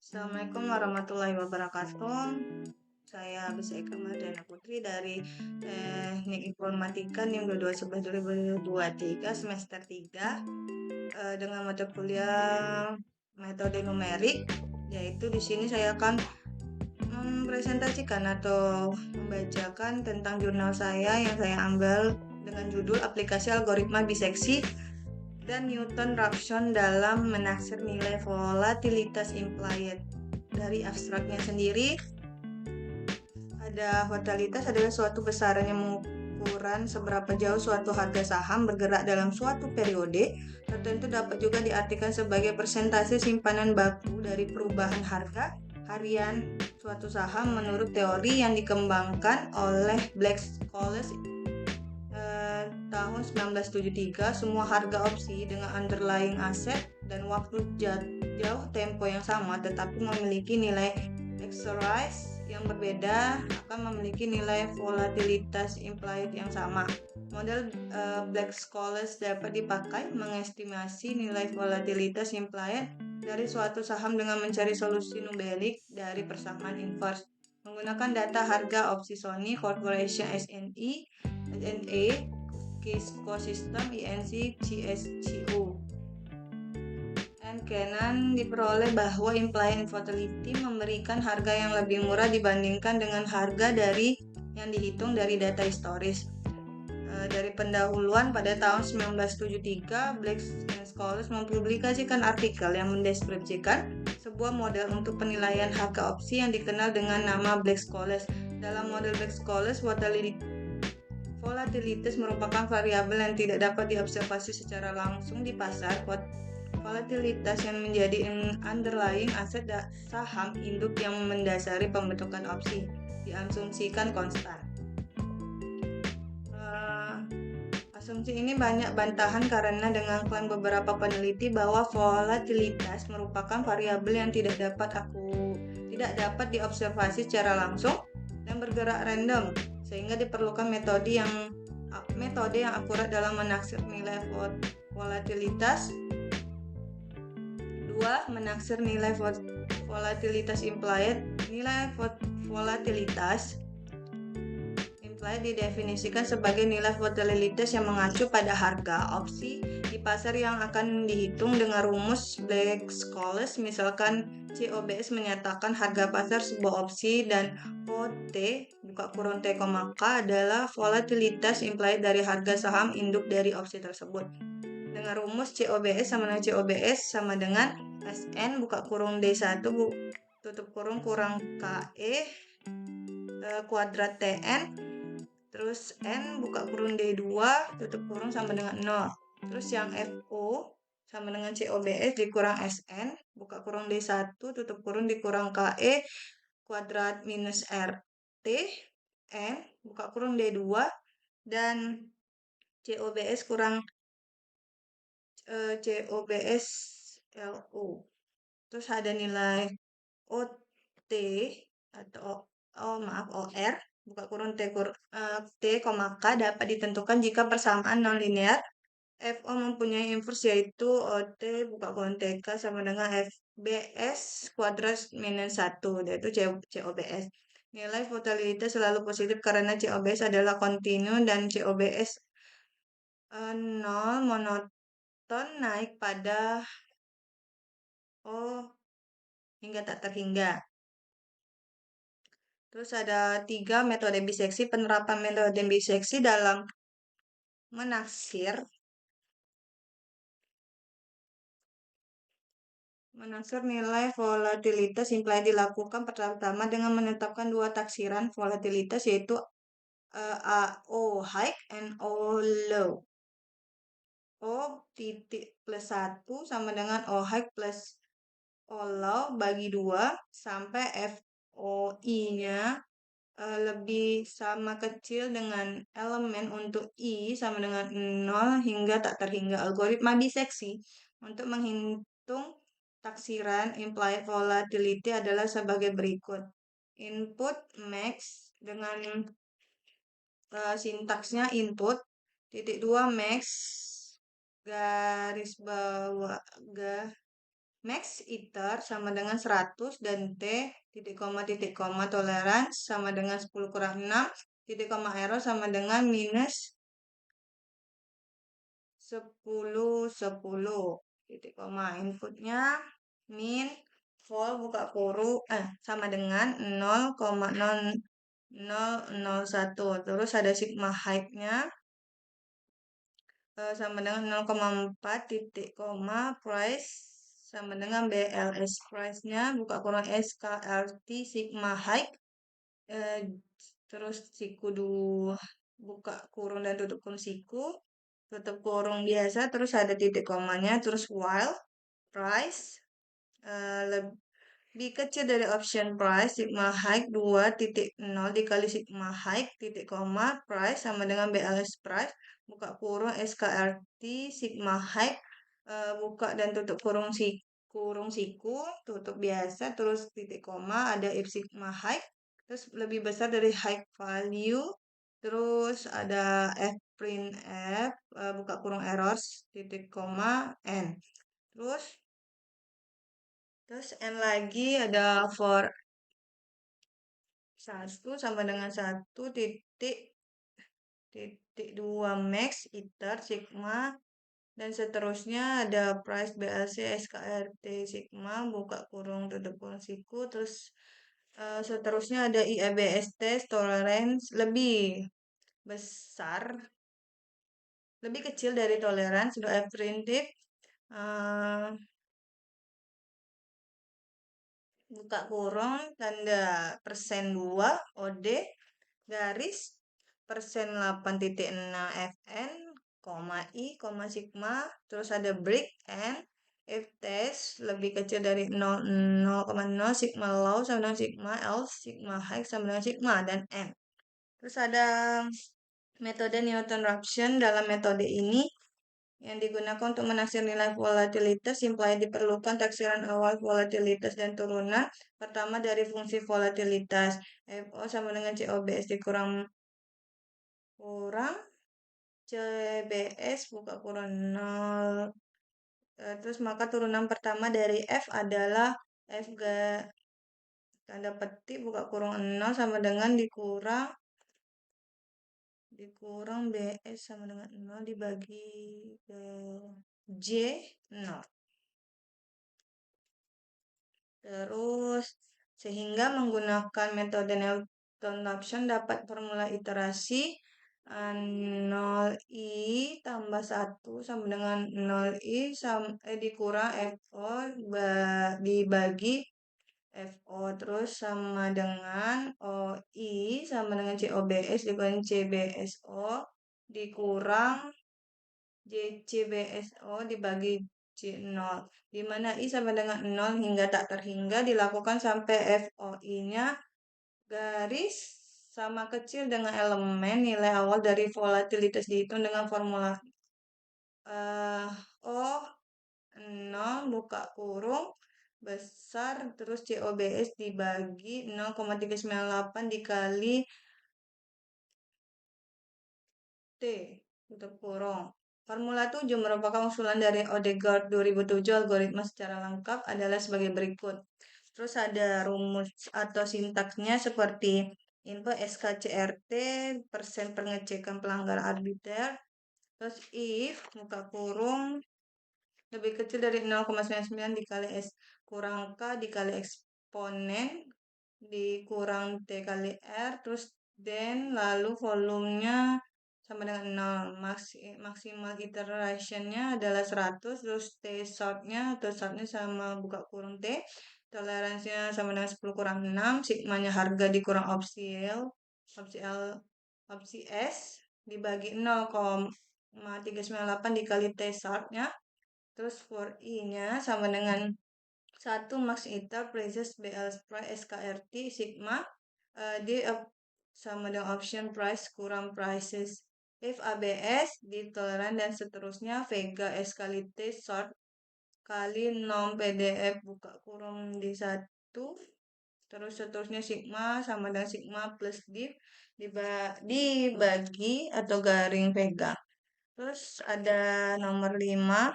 Assalamualaikum warahmatullahi wabarakatuh. Saya Bisa Eka Mardana Putri dari Teknik Informatika NIM 2211 2023 semester 3 dengan mata kuliah metode numerik, yaitu di sini saya akan mempresentasikan atau membacakan tentang jurnal saya yang saya ambil dengan judul Aplikasi Algoritma Biseksi dan Newton-Raphson dalam menaksir nilai volatilitas implied. Dari abstraknya sendiri, ada volatilitas adalah suatu besaran yang mengukuran seberapa jauh suatu harga saham bergerak dalam suatu periode tertentu. Dapat juga diartikan sebagai persentase simpanan baku dari perubahan harga harian suatu saham menurut teori yang dikembangkan oleh Black-Scholes tahun 1973. Semua harga opsi dengan underlying aset dan waktu jauh tempo yang sama tetapi memiliki nilai exercise yang berbeda akan memiliki nilai volatilitas implied yang sama. Model Black-Scholes dapat dipakai mengestimasi nilai volatilitas implied dari suatu saham dengan mencari solusi numerik dari persamaan inverse menggunakan data harga opsi Sony Corporation SNE, SNA, Cisco System, INC, CSCO. Canon diperoleh bahwa implied volatility memberikan harga yang lebih murah dibandingkan dengan harga dari yang dihitung dari data historis. Dari pendahuluan pada tahun 1973, Black-Scholes mempublikasikan artikel yang mendeskripsikan sebuah model untuk penilaian harga opsi yang dikenal dengan nama Black-Scholes. Dalam model Black-Scholes, volatilitas merupakan variabel yang tidak dapat diobservasi secara langsung di pasar. Volatilitas yang menjadi underlying aset saham induk yang mendasari pembentukan opsi diasumsikan konstan. Asumsi ini banyak bantahan karena dengan klaim beberapa peneliti bahwa volatilitas merupakan variabel yang tidak dapat diobservasi secara langsung dan bergerak random, sehingga diperlukan metode yang akurat dalam menaksir nilai volatilitas. 2. Menaksir nilai volatilitas implied. Nilai volatilitas implied didefinisikan sebagai nilai volatilitas yang mengacu pada harga opsi di pasar yang akan dihitung dengan rumus Black-Scholes. Misalkan COBS menyatakan harga pasar sebuah opsi dan OT buka kurung T, K adalah volatilitas implied dari harga saham induk dari opsi tersebut. Dengan rumus COBS sama dengan SN buka kurung D1 tutup kurung kurang KE kuadrat TN, terus N buka kurung D2 tutup kurung sama dengan 0. Terus yang FO sama dengan COBS dikurang SN buka kurung D1 tutup kurung dikurang KE kuadrat minus RT N buka kurung D2 dan COBS kurang COBS LO. Terus ada nilai OT atau OR buka kurung T, K dapat ditentukan jika persamaan non-linear. FO mempunyai inverse yaitu OT buka kurung TK sama dengan FBS kuadrat minus 1, yaitu COBS. Nilai volatilitas selalu positif karena COBS adalah kontinu dan COBS 0 monoton naik pada O hingga tak terhingga. Terus ada 3 metode biseksi. Penerapan metode biseksi dalam menaksir nilai volatilitas implied dilakukan pertama dengan menetapkan dua taksiran volatilitas, yaitu O high and O low. O titik plus 1 sama dengan O high plus O low bagi 2 sampai FOI-nya lebih sama kecil dengan elemen untuk I sama dengan 0 hingga tak terhingga. Algoritma biseksi untuk menghitung taksiran implied volatility adalah sebagai berikut. Input max dengan sintaksnya input titik 2 max garis bawah max iter sama dengan 100 dan T titik koma toleransi sama dengan 10 kurang 6 titik koma error sama dengan minus 10 titik koma inputnya min vol buka kurung sama dengan 0,0001 terus ada sigma height-nya sama dengan 0,4 titik koma price sama dengan BLS price-nya buka kurung SKRT sigma height terus siku buka kurung dan tutup kurung siku tutup kurung biasa terus ada titik komanya terus while price lebih kecil dari option price sigma height 2.0 dikali sigma height titik koma price sama dengan BLS price buka kurung SKRT sigma height buka dan tutup kurung siku tutup biasa terus titik koma ada if sigma height terus lebih besar dari height value terus ada f print f buka kurung errors titik koma n terus n lagi ada for 1 sama dengan 1 titik 2 max iter sigma dan seterusnya ada price BLC SKRT sigma buka kurung tutup kurung siku terus seterusnya ada IABST tolerance lebih besar lebih kecil dari tolerance do I print it buka kurung tanda persen 2 OD garis persen 8.6 FN koma I koma sigma terus ada break n if test lebih kecil dari 0,0 sigma low sama dengan sigma L sigma high sama dengan sigma dan n terus ada metode Newton Raphson dalam metode ini yang digunakan untuk menaksir nilai volatilitas implied diperlukan taksiran awal volatilitas dan turunan pertama dari fungsi volatilitas FO sama dengan COBS dikurang CBS buka kurang 0 terus maka turunan pertama dari F adalah F tanda petik buka kurung 0 sama dengan dikurang BS sama dengan 0 dibagi J 0 terus sehingga menggunakan metode Newton-Raphson dapat formula iterasi 0i tambah 1 sama dengan 0i dikurang FO dibagi FO terus sama dengan OI sama dengan COBS dikurangi CBSO dikurang JCBSO dibagi C0 di mana I sama dengan 0 hingga tak terhingga dilakukan sampai FOI-nya garis sama kecil dengan elemen nilai awal dari volatilitas dihitung dengan formula O 0 buka kurung besar terus COBS dibagi 0,398 dikali T tutup kurung. Formula 7 merupakan usulan dari Odegaard 2007 algoritma secara lengkap adalah sebagai berikut. Terus ada rumus atau sintaksnya seperti info SKCRT persen pengecekan pelanggaran arbiter. Terus if buka kurung lebih kecil dari 0,99 dikali S kurang K dikali eksponen dikurang T kali R terus then lalu volumenya sama dengan 0 maksimal iterationnya adalah 100 terus T shortnya atau shortnya sama buka kurung T toleransinya sama dengan 10 kurang 6 sigmanya harga dikurang opsi S dibagi 0,398 dikali T shortnya terus for I-nya sama dengan 1 max iter prices BL price SKRT sigma D sama dengan option price kurang prices if ABS di toleran dan seterusnya Vega S kali T short kali nom PDF buka kurung D1 terus seterusnya sigma sama dengan sigma plus div dibagi atau garing Vega terus ada nomor 5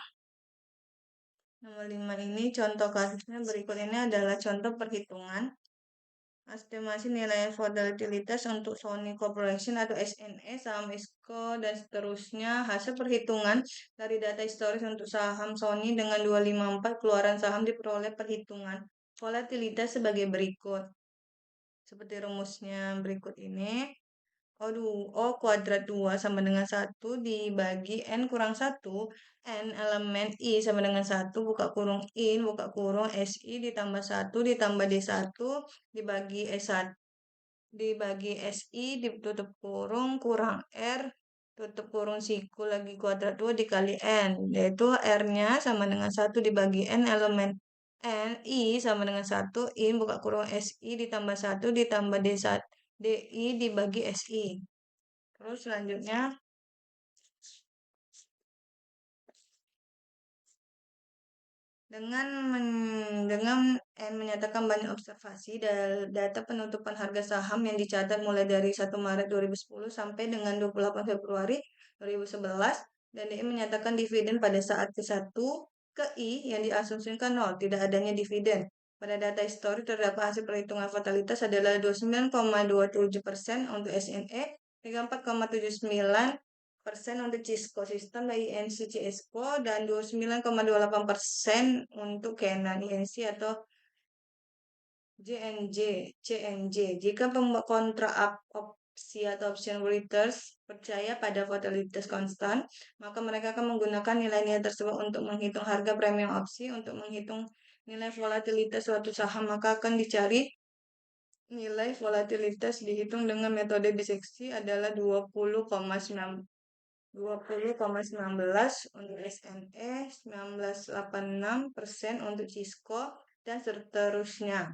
Nomor 5 ini contoh kasusnya berikut ini adalah contoh perhitungan estimasi nilai volatilitas untuk Sony Corporation atau SNE, saham Isco, dan seterusnya. Hasil perhitungan dari data historis untuk saham Sony dengan 254 keluaran saham diperoleh perhitungan volatilitas sebagai berikut. Seperti rumusnya berikut ini. O kuadrat 2 sama dengan 1 dibagi N kurang 1. N elemen I sama dengan 1, buka kurung IN, buka kurung SI ditambah 1 ditambah D1 dibagi S1 dibagi SI ditutup kurung kurang R tutup kurung siku lagi kuadrat 2 dikali N, yaitu R-nya sama dengan 1 dibagi N elemen N I sama dengan 1 IN buka kurung SI ditambah 1 ditambah D1 DI dibagi SI. Terus selanjutnya dengan menyatakan banyak observasi data penutupan harga saham yang dicatat mulai dari 1 Maret 2010 sampai dengan 28 Februari 2011 dan DI menyatakan dividen pada saat ke-1 ke I yang diasumsikan 0, tidak adanya dividen. Pada data historik terdapat hasil perhitungan fatalitas adalah 29,27% untuk SNE, 34,79% untuk Cisco System dan INC Cisco dan 29,28% untuk Canon INC atau JNJ, CNJ. Jika kontra opsi atau option writers percaya pada volatilitas konstan, maka mereka akan menggunakan nilai-nilai tersebut untuk menghitung harga premium opsi. Untuk menghitung nilai volatilitas suatu saham, maka akan dicari nilai volatilitas dihitung dengan metode biseksi adalah 20,19 untuk SNE, 19,86% untuk Cisco, dan seterusnya.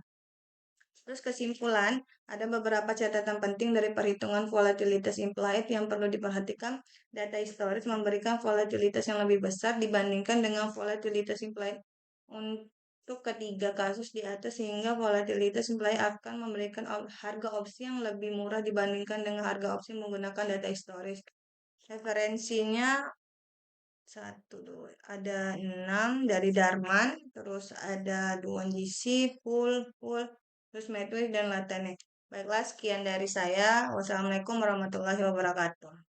Terus kesimpulan, ada beberapa catatan penting dari perhitungan volatilitas implied yang perlu diperhatikan. Data historis memberikan volatilitas yang lebih besar dibandingkan dengan volatilitas implied untuk ketiga kasus di atas, sehingga volatilitas implied akan memberikan harga opsi yang lebih murah dibandingkan dengan harga opsi menggunakan data historis. Referensinya ada 6 dari Darman, terus ada Duan GC, Pool, terus Medway dan Latene. Baiklah, sekian dari saya. Wassalamualaikum warahmatullahi wabarakatuh.